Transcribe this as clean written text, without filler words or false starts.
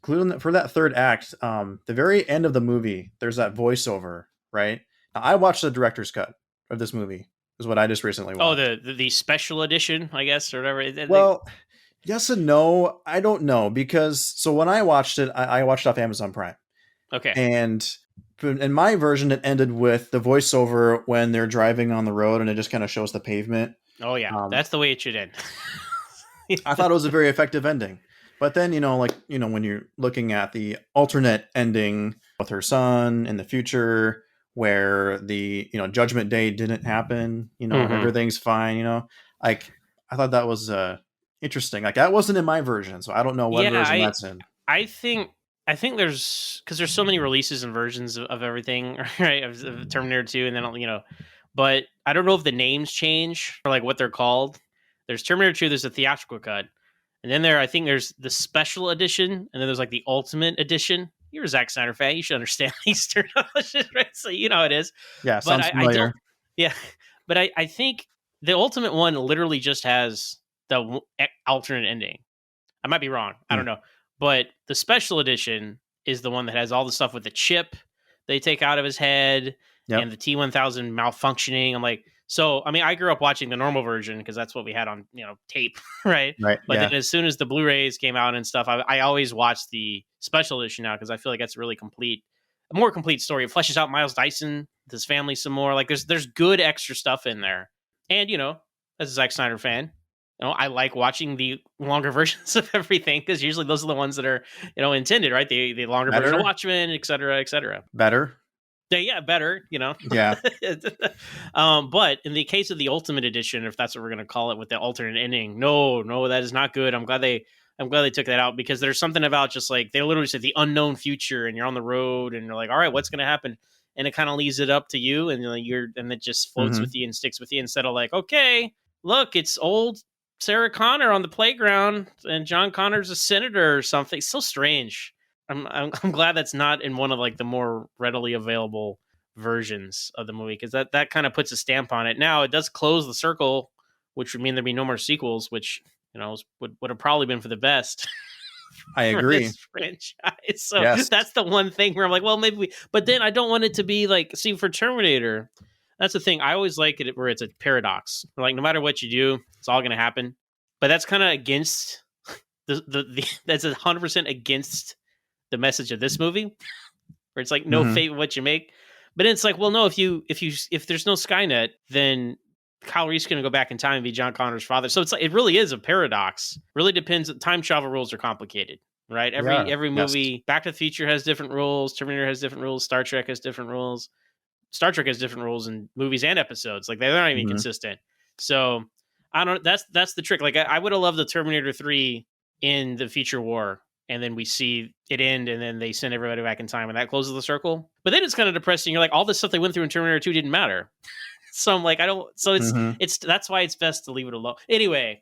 for that third act, the very end of the movie, there's that voiceover, right? Now, I watched the director's cut of this movie, is what I just recently Oh, watched. the special edition, I guess, or whatever. Well, yes and no. I don't know because so when I watched it, I watched it off Amazon Prime, Okay. and in my version, it ended with the voiceover when they're driving on the road, and it just kind of shows the pavement. Oh yeah, that's the way it should end. I thought it was a very effective ending. But then, when you're looking at the alternate ending with her son in the future, where the, Judgment Day didn't happen, and everything's fine, like, I thought that was interesting. Like, that wasn't in my version, so I don't know what version that's in. I think there's, because there's so many releases and versions of everything, right? Of Terminator 2, and then, but I don't know if the names change or like what they're called. There's Terminator 2, there's a theatrical cut. And then I think there's the special edition, and then there's like the ultimate edition. You're a Zack Snyder fan. You should understand these terminologies, right? So you know how it is. Yeah, sounds familiar. But I think the ultimate one literally just has the alternate ending. I might be wrong. I don't know. But the special edition is the one that has all the stuff with the chip they take out of his head and the T-1000 malfunctioning. I'm like, so, I mean, I grew up watching the normal version because that's what we had on, tape, right? Right. But then as soon as the Blu-rays came out and stuff, I always watched the special edition now because I feel like that's really a more complete story. It fleshes out Miles Dyson, his family some more. Like there's good extra stuff in there. And, as a Zack Snyder fan, I like watching the longer versions of everything because usually those are the ones that are, intended, right? The longer version of Watchmen, et cetera, et cetera. Better. Yeah, better, Yeah. But in the case of the Ultimate Edition, if that's what we're going to call it, with the alternate ending, no, that is not good. I'm glad they took that out because there's something about just like they literally said the unknown future, and you're on the road, and you're like, all right, what's going to happen? And it kind of leaves it up to you, and and it just floats with you and sticks with you instead of like, okay, look, it's old Sarah Connor on the playground, and John Connor's a senator or something. It's so strange. I'm glad that's not in one of like the more readily available versions of the movie because that kind of puts a stamp on it. Now it does close the circle, which would mean there'd be no more sequels, which would have probably been for the best. I agree. This franchise. So that's the one thing where I'm like, well, maybe but then I don't want it to be like, see, for Terminator, that's the thing. I always like it where it's a paradox. Like no matter what you do, it's all going to happen. But that's kind of against that's 100% against the message of this movie, where it's like no fate what you make. But it's like, well, no, if there's no Skynet, then Kyle Reese going to go back in time and be John Connor's father. So it's like, it really is a paradox. Really depends. Time travel rules are complicated, right? Every movie, Back to the Future has different rules. Terminator has different rules. Star Trek has different rules. Star Trek has different rules in movies and episodes. Like they're not even consistent. So I don't. That's the trick. Like I would have loved the Terminator 3 in the future war. And then we see it end, and then they send everybody back in time, and that closes the circle. But then it's kind of depressing. You're like, all this stuff they went through in Terminator 2 didn't matter. So I'm like, I don't. So it's that's why it's best to leave it alone. Anyway,